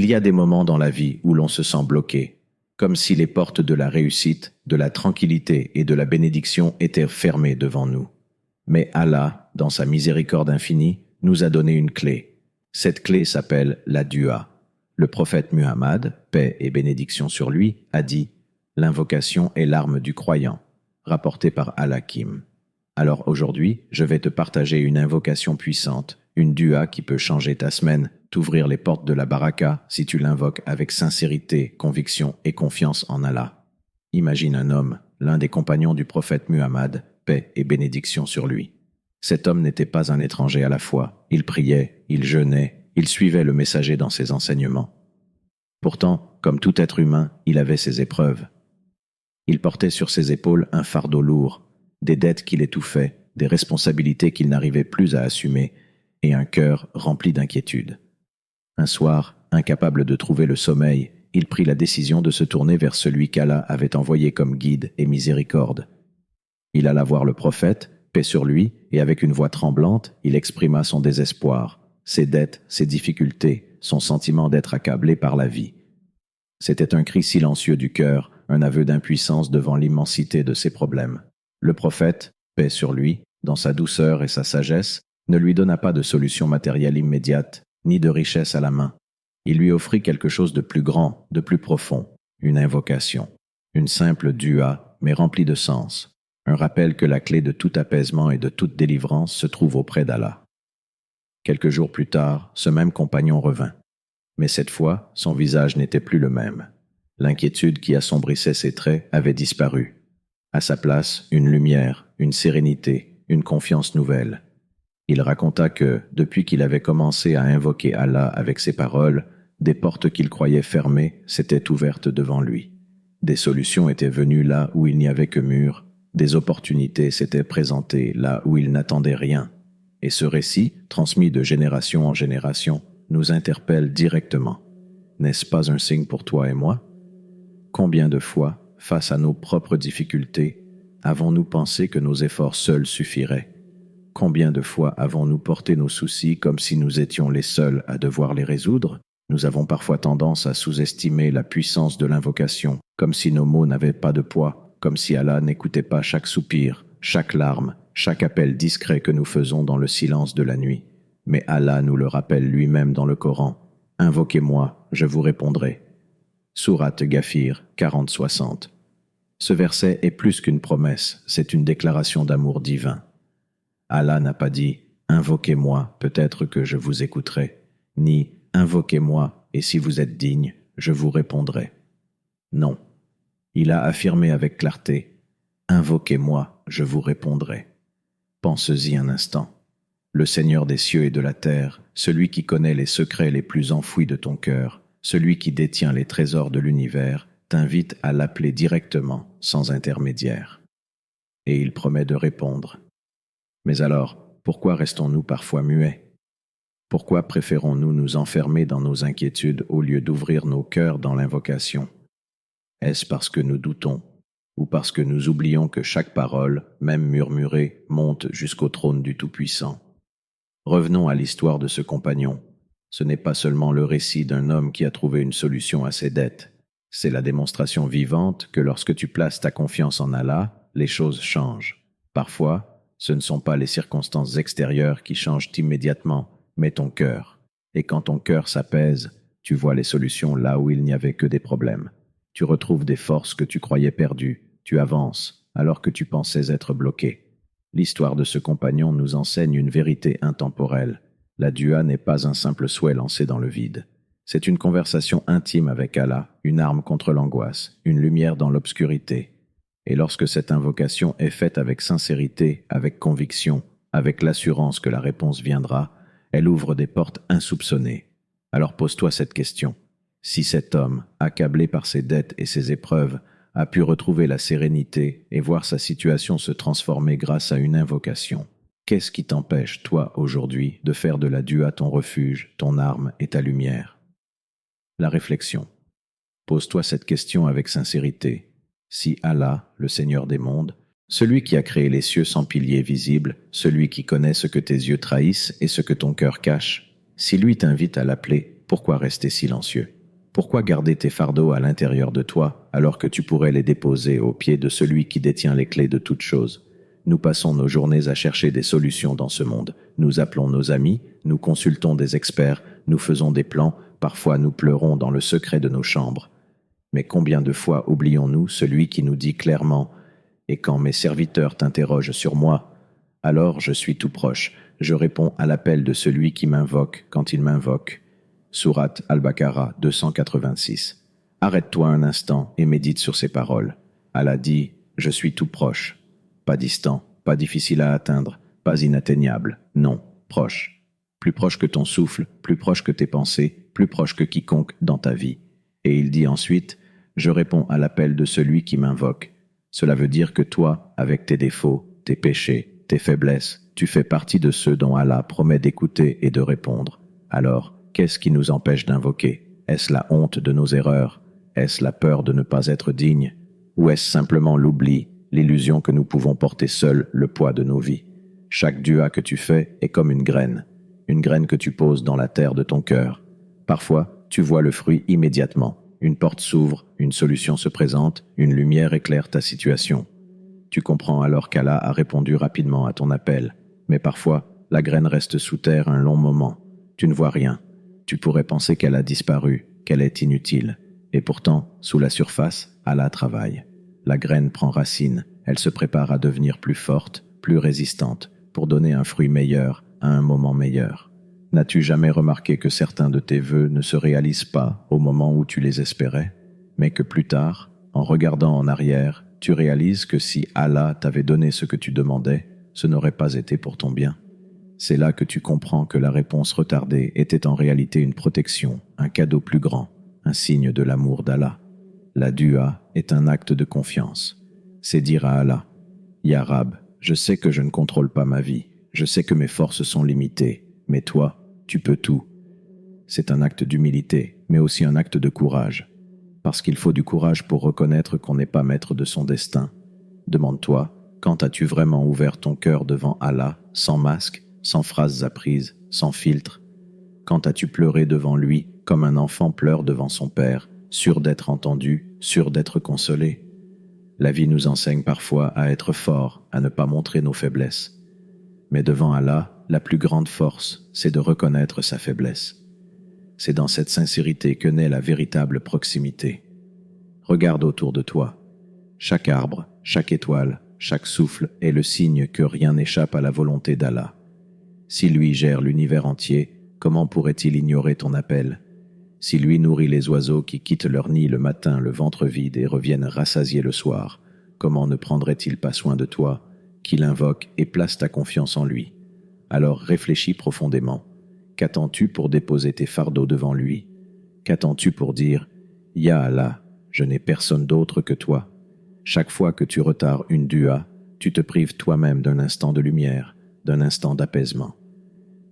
Il y a des moments dans la vie où l'on se sent bloqué, comme si les portes de la réussite, de la tranquillité et de la bénédiction étaient fermées devant nous. Mais Allah, dans sa miséricorde infinie, nous a donné une clé. Cette clé s'appelle la dua. Le prophète Muhammad, paix et bénédiction sur lui, a dit « L'invocation est l'arme du croyant », rapporté par Al-Hakim. Alors aujourd'hui, je vais te partager une invocation puissante, une dua qui peut changer ta semaine, t'ouvrir les portes de la baraka si tu l'invoques avec sincérité, conviction et confiance en Allah. Imagine un homme, l'un des compagnons du prophète Muhammad, paix et bénédiction sur lui. Cet homme n'était pas un étranger à la foi, il priait, il jeûnait, il suivait le messager dans ses enseignements. Pourtant, comme tout être humain, il avait ses épreuves. Il portait sur ses épaules un fardeau lourd, des dettes qui l'étouffaient, des responsabilités qu'il n'arrivait plus à assumer, et un cœur rempli d'inquiétude. Un soir, incapable de trouver le sommeil, il prit la décision de se tourner vers celui qu'Allah avait envoyé comme guide et miséricorde. Il alla voir le prophète, paix sur lui, et avec une voix tremblante, il exprima son désespoir, ses dettes, ses difficultés, son sentiment d'être accablé par la vie. C'était un cri silencieux du cœur, un aveu d'impuissance devant l'immensité de ses problèmes. Le prophète, paix sur lui, dans sa douceur et sa sagesse, ne lui donna pas de solution matérielle immédiate, ni de richesse à la main. Il lui offrit quelque chose de plus grand, de plus profond, une invocation, une simple dua, mais remplie de sens, un rappel que la clé de tout apaisement et de toute délivrance se trouve auprès d'Allah. Quelques jours plus tard, ce même compagnon revint. Mais cette fois, son visage n'était plus le même. L'inquiétude qui assombrissait ses traits avait disparu. À sa place, une lumière, une sérénité, une confiance nouvelle. Il raconta que, depuis qu'il avait commencé à invoquer Allah avec ses paroles, des portes qu'il croyait fermées s'étaient ouvertes devant lui. Des solutions étaient venues là où il n'y avait que murs, des opportunités s'étaient présentées là où il n'attendait rien. Et ce récit, transmis de génération en génération, nous interpelle directement. N'est-ce pas un signe pour toi et moi? Combien de fois, face à nos propres difficultés, avons-nous pensé que nos efforts seuls suffiraient? Combien de fois avons-nous porté nos soucis comme si nous étions les seuls à devoir les résoudre? Nous avons parfois tendance à sous-estimer la puissance de l'invocation, comme si nos mots n'avaient pas de poids, comme si Allah n'écoutait pas chaque soupir, chaque larme, chaque appel discret que nous faisons dans le silence de la nuit. Mais Allah nous le rappelle lui-même dans le Coran. « Invoquez-moi, je vous répondrai. » Sourate Ghafir 40-60. Ce verset est plus qu'une promesse, c'est une déclaration d'amour divin. Allah n'a pas dit « Invoquez-moi, peut-être que je vous écouterai », ni « Invoquez-moi, et si vous êtes digne, je vous répondrai. » Non. Il a affirmé avec clarté « Invoquez-moi, je vous répondrai. » Pensez-y un instant. Le Seigneur des cieux et de la terre, celui qui connaît les secrets les plus enfouis de ton cœur, celui qui détient les trésors de l'univers, t'invite à l'appeler directement, sans intermédiaire. Et il promet de répondre. Mais alors, pourquoi restons-nous parfois muets? Pourquoi préférons-nous nous enfermer dans nos inquiétudes au lieu d'ouvrir nos cœurs dans l'invocation? Est-ce parce que nous doutons, ou parce que nous oublions que chaque parole, même murmurée, monte jusqu'au trône du Tout-Puissant? Revenons à l'histoire de ce compagnon. Ce n'est pas seulement le récit d'un homme qui a trouvé une solution à ses dettes. C'est la démonstration vivante que lorsque tu places ta confiance en Allah, les choses changent. Parfois, ce ne sont pas les circonstances extérieures qui changent immédiatement, mais ton cœur. Et quand ton cœur s'apaise, tu vois les solutions là où il n'y avait que des problèmes. Tu retrouves des forces que tu croyais perdues, tu avances alors que tu pensais être bloqué. L'histoire de ce compagnon nous enseigne une vérité intemporelle. La dua n'est pas un simple souhait lancé dans le vide. C'est une conversation intime avec Allah, une arme contre l'angoisse, une lumière dans l'obscurité. Et lorsque cette invocation est faite avec sincérité, avec conviction, avec l'assurance que la réponse viendra, elle ouvre des portes insoupçonnées. Alors pose-toi cette question. Si cet homme, accablé par ses dettes et ses épreuves, a pu retrouver la sérénité et voir sa situation se transformer grâce à une invocation, qu'est-ce qui t'empêche, toi, aujourd'hui, de faire de la dua ton refuge, ton arme et ta lumière? La réflexion. Pose-toi cette question avec sincérité. Si Allah, le Seigneur des mondes, celui qui a créé les cieux sans piliers visibles, celui qui connaît ce que tes yeux trahissent et ce que ton cœur cache, si lui t'invite à l'appeler, Pourquoi rester silencieux? Pourquoi garder tes fardeaux à l'intérieur de toi alors que tu pourrais les déposer aux pieds de celui qui détient les clés de toutes choses? Nous passons nos journées à chercher des solutions dans ce monde. Nous appelons nos amis, nous consultons des experts, nous faisons des plans, parfois nous pleurons dans le secret de nos chambres. Mais combien de fois oublions-nous celui qui nous dit clairement « Et quand mes serviteurs t'interrogent sur moi, alors je suis tout proche, je réponds à l'appel de celui qui m'invoque quand il m'invoque. » Sourate Al-Baqarah 286. Arrête-toi un instant et médite sur ces paroles. Allah dit « Je suis tout proche ». Pas distant, pas difficile à atteindre, pas inatteignable, non, proche. Plus proche que ton souffle, plus proche que tes pensées, plus proche que quiconque dans ta vie. Et il dit ensuite, je réponds à l'appel de celui qui m'invoque. Cela veut dire que toi, avec tes défauts, tes péchés, tes faiblesses, tu fais partie de ceux dont Allah promet d'écouter et de répondre. Alors, qu'est-ce qui nous empêche d'invoquer? Est-ce la honte de nos erreurs? Est-ce la peur de ne pas être digne? Ou est-ce simplement l'oubli, l'illusion que nous pouvons porter seuls le poids de nos vies? Chaque dua que tu fais est comme une graine que tu poses dans la terre de ton cœur. Parfois, tu vois le fruit immédiatement. Une porte s'ouvre, une solution se présente, une lumière éclaire ta situation. Tu comprends alors qu'Allah a répondu rapidement à ton appel. Mais parfois, la graine reste sous terre un long moment. Tu ne vois rien. Tu pourrais penser qu'elle a disparu, qu'elle est inutile. Et pourtant, sous la surface, Allah travaille. La graine prend racine, elle se prépare à devenir plus forte, plus résistante, pour donner un fruit meilleur à un moment meilleur. N'as-tu jamais remarqué que certains de tes vœux ne se réalisent pas au moment où tu les espérais, mais que plus tard, en regardant en arrière, tu réalises que si Allah t'avait donné ce que tu demandais, ce n'aurait pas été pour ton bien? C'est là que tu comprends que la réponse retardée était en réalité une protection, un cadeau plus grand, un signe de l'amour d'Allah. La dua est un acte de confiance. C'est dire à Allah, « Ya Rab, je sais que je ne contrôle pas ma vie, je sais que mes forces sont limitées, mais toi, tu peux tout. » C'est un acte d'humilité, mais aussi un acte de courage. Parce qu'il faut du courage pour reconnaître qu'on n'est pas maître de son destin. Demande-toi, quand as-tu vraiment ouvert ton cœur devant Allah, sans masque, sans phrases apprises, sans filtre? Quand as-tu pleuré devant lui, comme un enfant pleure devant son père, sûr d'être entendu, sûr d'être consolé? La vie nous enseigne parfois à être forts, à ne pas montrer nos faiblesses. Mais devant Allah, la plus grande force, c'est de reconnaître sa faiblesse. C'est dans cette sincérité que naît la véritable proximité. Regarde autour de toi. Chaque arbre, chaque étoile, chaque souffle est le signe que rien n'échappe à la volonté d'Allah. Si lui gère l'univers entier, comment pourrait-il ignorer ton appel? Si lui nourrit les oiseaux qui quittent leur nid le matin le ventre vide et reviennent rassasiés le soir, comment ne prendrait-il pas soin de toi, qui l'invoque et place ta confiance en lui? Alors réfléchis profondément. Qu'attends-tu pour déposer tes fardeaux devant lui? Qu'attends-tu pour dire « Ya Allah, je n'ai personne d'autre que toi ». Chaque fois que tu retardes une dua, tu te prives toi-même d'un instant de lumière, d'un instant d'apaisement.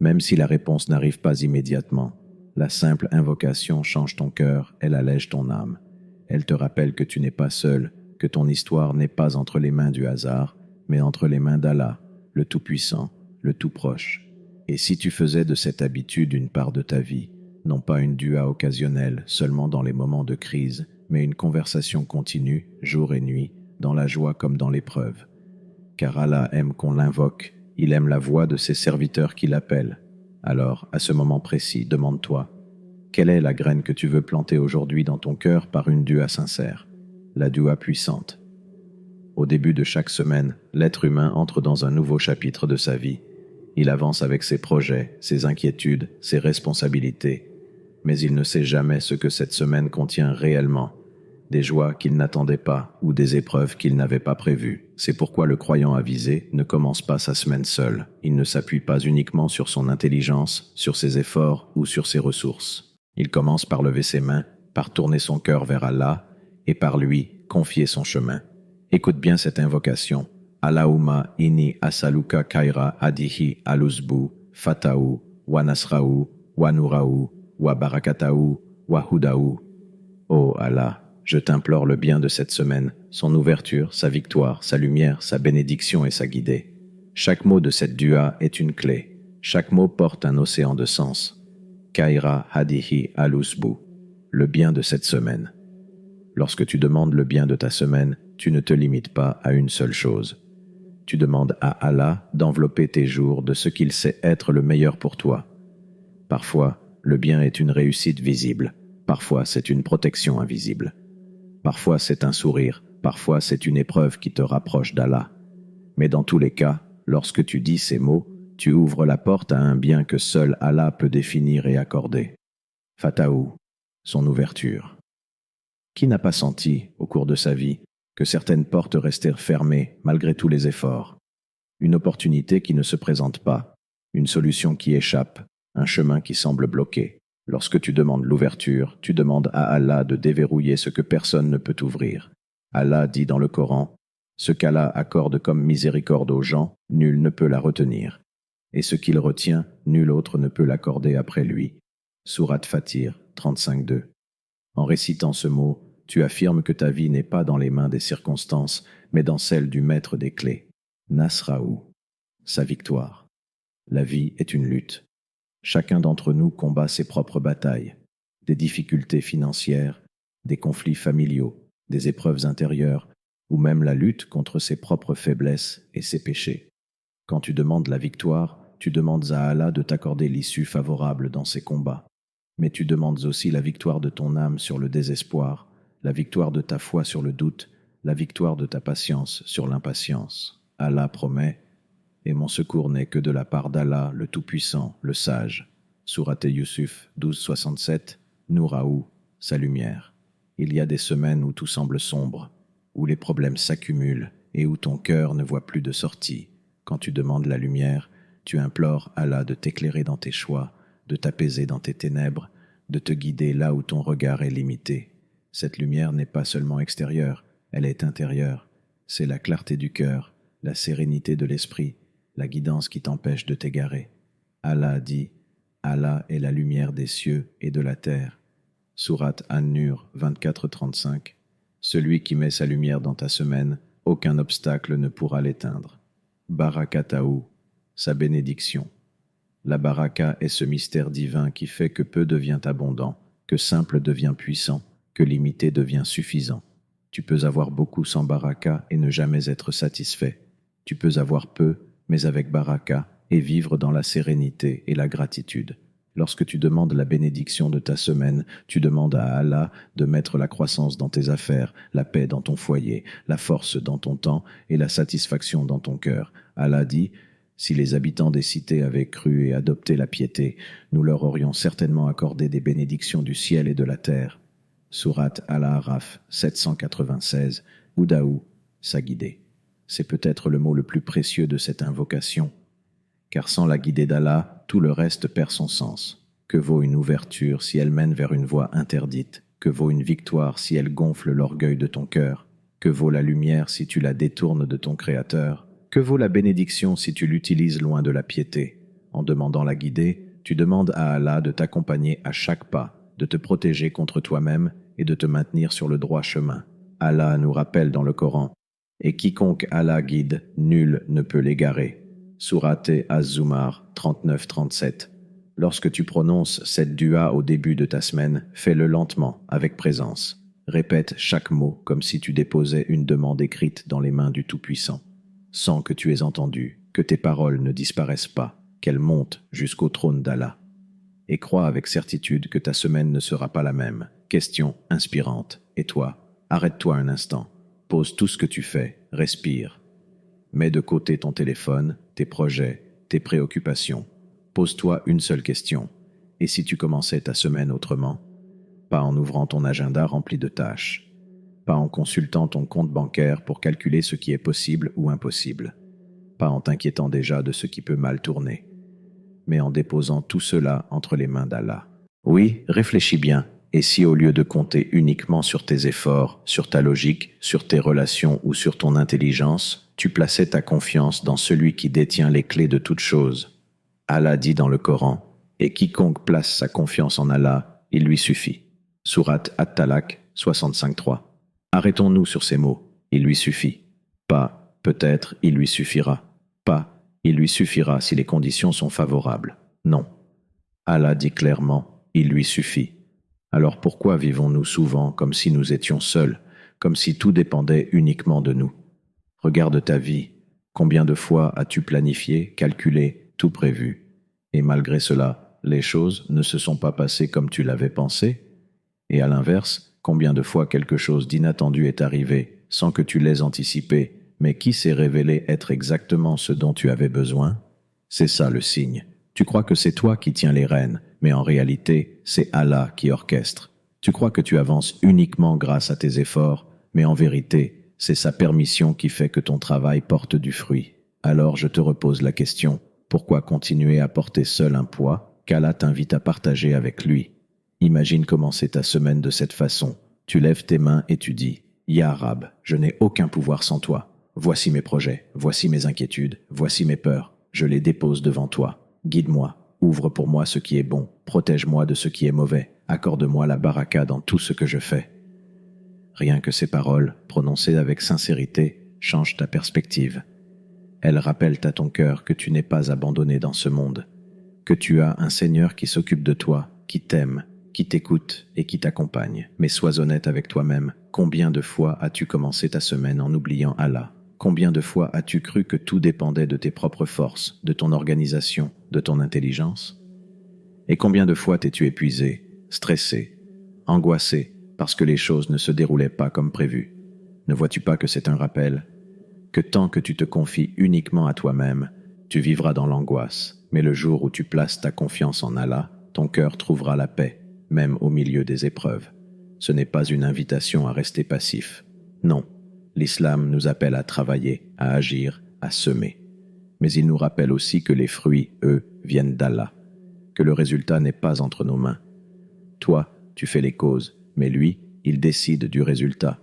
Même si la réponse n'arrive pas immédiatement, la simple invocation change ton cœur, elle allège ton âme. Elle te rappelle que tu n'es pas seul, que ton histoire n'est pas entre les mains du hasard, mais entre les mains d'Allah, le Tout-Puissant, le Tout-Proche. Et si tu faisais de cette habitude une part de ta vie, non pas une dua occasionnelle seulement dans les moments de crise, mais une conversation continue, jour et nuit, dans la joie comme dans l'épreuve. Car Allah aime qu'on l'invoque, il aime la voix de ses serviteurs qui l'appellent. Alors, à ce moment précis, demande-toi, quelle est la graine que tu veux planter aujourd'hui dans ton cœur par une dua sincère, la dua puissante? Au début de chaque semaine, l'être humain entre dans un nouveau chapitre de sa vie. Il avance avec ses projets, ses inquiétudes, ses responsabilités. Mais il ne sait jamais ce que cette semaine contient réellement. Des joies qu'il n'attendait pas ou des épreuves qu'il n'avait pas prévues. C'est pourquoi le croyant avisé ne commence pas sa semaine seul. Il ne s'appuie pas uniquement sur son intelligence, sur ses efforts ou sur ses ressources. Il commence par lever ses mains, par tourner son cœur vers Allah et par lui confier son chemin. Écoute bien cette invocation. Allahumma inni asaluka kaira adihi aluzbu, fatahu, wa nasrahu, wa nurahu, wa barakatahu, wa hudahu. Oh Allah, je t'implore le bien de cette semaine, son ouverture, sa victoire, sa lumière, sa bénédiction et sa guidée. Chaque mot de cette dua est une clé. Chaque mot porte un océan de sens. Kaira hadihi al-usbu, le bien de cette semaine. Lorsque tu demandes le bien de ta semaine, tu ne te limites pas à une seule chose. Tu demandes à Allah d'envelopper tes jours de ce qu'il sait être le meilleur pour toi. Parfois, le bien est une réussite visible, parfois c'est une protection invisible. Parfois c'est un sourire, parfois c'est une épreuve qui te rapproche d'Allah. Mais dans tous les cas, lorsque tu dis ces mots, tu ouvres la porte à un bien que seul Allah peut définir et accorder. Fatahu, son ouverture. Qui n'a pas senti, au cours de sa vie, que certaines portes restèrent fermées malgré tous les efforts? Une opportunité qui ne se présente pas, une solution qui échappe, un chemin qui semble bloqué. Lorsque tu demandes l'ouverture, tu demandes à Allah de déverrouiller ce que personne ne peut ouvrir. Allah dit dans le Coran, « Ce qu'Allah accorde comme miséricorde aux gens, nul ne peut la retenir. Et ce qu'il retient, nul autre ne peut l'accorder après lui. » Sourate Fatir 35.2. En récitant ce mot, tu affirmes que ta vie n'est pas dans les mains des circonstances, mais dans celles du maître des clés. Nasraou, sa victoire. La vie est une lutte. Chacun d'entre nous combat ses propres batailles, des difficultés financières, des conflits familiaux, des épreuves intérieures, ou même la lutte contre ses propres faiblesses et ses péchés. Quand tu demandes la victoire, tu demandes à Allah de t'accorder l'issue favorable dans ces combats. Mais tu demandes aussi la victoire de ton âme sur le désespoir, la victoire de ta foi sur le doute, la victoire de ta patience sur l'impatience. Allah promet, et mon secours n'est que de la part d'Allah, le Tout-Puissant, le Sage. Sourate Yusuf 12.67, Nouraou, sa lumière. Il y a des semaines où tout semble sombre, où les problèmes s'accumulent et où ton cœur ne voit plus de sortie. Quand tu demandes la lumière, tu implores Allah de t'éclairer dans tes choix, de t'apaiser dans tes ténèbres, de te guider là où ton regard est limité. Cette lumière n'est pas seulement extérieure, elle est intérieure. C'est la clarté du cœur, la sérénité de l'esprit, la guidance qui t'empêche de t'égarer. Allah dit, Allah est la lumière des cieux et de la terre. Sourate An-Nur 24-35. Celui qui met sa lumière dans ta semaine, aucun obstacle ne pourra l'éteindre. Barakatahu, sa bénédiction. La baraka est ce mystère divin qui fait que peu devient abondant, que simple devient puissant, que limité devient suffisant. Tu peux avoir beaucoup sans baraka et ne jamais être satisfait. Tu peux avoir peu, mais avec baraka, et vivre dans la sérénité et la gratitude. Lorsque tu demandes la bénédiction de ta semaine, tu demandes à Allah de mettre la croissance dans tes affaires, la paix dans ton foyer, la force dans ton temps et la satisfaction dans ton cœur. Allah dit, si les habitants des cités avaient cru et adopté la piété, nous leur aurions certainement accordé des bénédictions du ciel et de la terre. Sourate Al-A'raf 796, Oudaou, sa guidée. C'est peut-être le mot le plus précieux de cette invocation, car sans la guidée d'Allah, tout le reste perd son sens. Que vaut une ouverture si elle mène vers une voie interdite? Que vaut une victoire si elle gonfle l'orgueil de ton cœur? Que vaut la lumière si tu la détournes de ton Créateur? Que vaut la bénédiction si tu l'utilises loin de la piété? En demandant la guidée, tu demandes à Allah de t'accompagner à chaque pas, de te protéger contre toi-même et de te maintenir sur le droit chemin. Allah nous rappelle dans le Coran, « Et quiconque Allah guide, nul ne peut l'égarer. » Sourate Az-Zumar 39-37. Lorsque tu prononces cette dua au début de ta semaine, fais-le lentement, avec présence. Répète chaque mot comme si tu déposais une demande écrite dans les mains du Tout-Puissant. Sans que tu aies entendu, que tes paroles ne disparaissent pas, qu'elles montent jusqu'au trône d'Allah. Et crois avec certitude que ta semaine ne sera pas la même. Question inspirante. Et toi, arrête-toi un instant. Pose tout ce que tu fais, respire. Mets de côté ton téléphone, tes projets, tes préoccupations. Pose-toi une seule question. Et si tu commençais ta semaine autrement? Pas en ouvrant ton agenda rempli de tâches. Pas en consultant ton compte bancaire pour calculer ce qui est possible ou impossible. Pas en t'inquiétant déjà de ce qui peut mal tourner. Mais en déposant tout cela entre les mains d'Allah. Oui, réfléchis bien. Et si au lieu de compter uniquement sur tes efforts, sur ta logique, sur tes relations ou sur ton intelligence, tu plaçais ta confiance dans celui qui détient les clés de toutes choses? Allah dit dans le Coran, « Et quiconque place sa confiance en Allah, il lui suffit. » Sourate At-Talaq 65.3. Arrêtons-nous sur ces mots. Il lui suffit. Pas, peut-être, il lui suffira. Pas, il lui suffira si les conditions sont favorables. Non. Allah dit clairement, il lui suffit. Alors pourquoi vivons-nous souvent comme si nous étions seuls, comme si tout dépendait uniquement de nous? Regarde ta vie. Combien de fois as-tu planifié, calculé, tout prévu? Et malgré cela, les choses ne se sont pas passées comme tu l'avais pensé? Et à l'inverse, combien de fois quelque chose d'inattendu est arrivé sans que tu l'aies anticipé, mais qui s'est révélé être exactement ce dont tu avais besoin? C'est ça le signe. Tu crois que c'est toi qui tiens les rênes, mais en réalité, c'est Allah qui orchestre. Tu crois que tu avances uniquement grâce à tes efforts, mais en vérité, c'est sa permission qui fait que ton travail porte du fruit. Alors je te repose la question, pourquoi continuer à porter seul un poids qu'Allah t'invite à partager avec lui? Imagine commencer ta semaine de cette façon. Tu lèves tes mains et tu dis « Ya Rab, je n'ai aucun pouvoir sans toi. Voici mes projets, voici mes inquiétudes, voici mes peurs. Je les dépose devant toi. Guide-moi, ouvre pour moi ce qui est bon, protège-moi de ce qui est mauvais, accorde-moi la baraka dans tout ce que je fais. » Rien que ces paroles, prononcées avec sincérité, changent ta perspective. Elles rappellent à ton cœur que tu n'es pas abandonné dans ce monde, que tu as un Seigneur qui s'occupe de toi, qui t'aime, qui t'écoute et qui t'accompagne. Mais sois honnête avec toi-même. Combien de fois as-tu commencé ta semaine en oubliant Allah? Combien de fois as-tu cru que tout dépendait de tes propres forces, de ton organisation, de ton intelligence? Et combien de fois t'es-tu épuisé, stressé, angoissé, parce que les choses ne se déroulaient pas comme prévu? Ne vois-tu pas que c'est un rappel? Que tant que tu te confies uniquement à toi-même, tu vivras dans l'angoisse, mais le jour où tu places ta confiance en Allah, ton cœur trouvera la paix, même au milieu des épreuves. Ce n'est pas une invitation à rester passif. Non, l'islam nous appelle à travailler, à agir, à semer. Mais il nous rappelle aussi que les fruits, eux, viennent d'Allah, que le résultat n'est pas entre nos mains. Toi, tu fais les causes, mais lui, il décide du résultat.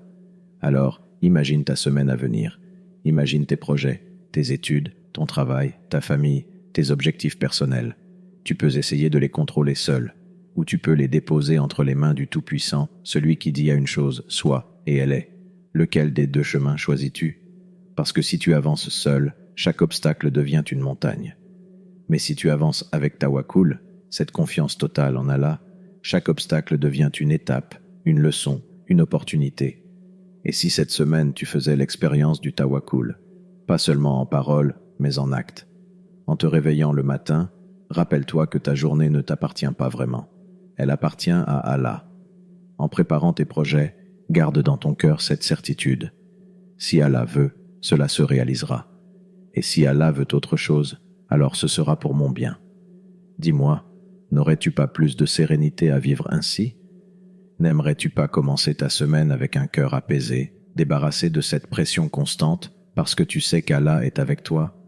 Alors, imagine ta semaine à venir. Imagine tes projets, tes études, ton travail, ta famille, tes objectifs personnels. Tu peux essayer de les contrôler seul, ou tu peux les déposer entre les mains du Tout-Puissant, celui qui dit à une chose « soit » et elle est. Lequel des deux chemins choisis-tu? Parce que si tu avances seul, chaque obstacle devient une montagne. Mais si tu avances avec tawakkul, cette confiance totale en Allah, chaque obstacle devient une étape, une leçon, une opportunité. Et si cette semaine tu faisais l'expérience du tawakkul, pas seulement en parole, mais en acte. En te réveillant le matin, rappelle-toi que ta journée ne t'appartient pas vraiment. Elle appartient à Allah. En préparant tes projets, garde dans ton cœur cette certitude. Si Allah veut, cela se réalisera. Et si Allah veut autre chose, alors ce sera pour mon bien. Dis-moi, n'aurais-tu pas plus de sérénité à vivre ainsi? N'aimerais-tu pas commencer ta semaine avec un cœur apaisé, débarrassé de cette pression constante, parce que tu sais qu'Allah est avec toi?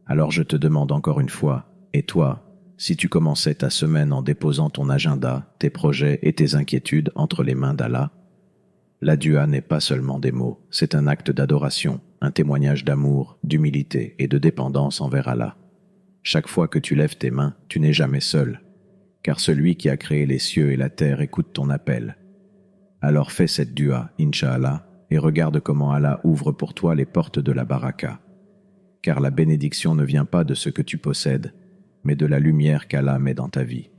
Alors je te demande encore une fois, et toi, si tu commençais ta semaine en déposant ton agenda, tes projets et tes inquiétudes entre les mains d'Allah? La dua n'est pas seulement des mots, c'est un acte d'adoration, un témoignage d'amour, d'humilité et de dépendance envers Allah. Chaque fois que tu lèves tes mains, tu n'es jamais seul, car celui qui a créé les cieux et la terre écoute ton appel. Alors fais cette dua, Inch'Allah, et regarde comment Allah ouvre pour toi les portes de la baraka. Car la bénédiction ne vient pas de ce que tu possèdes, mais de la lumière qu'Allah met dans ta vie.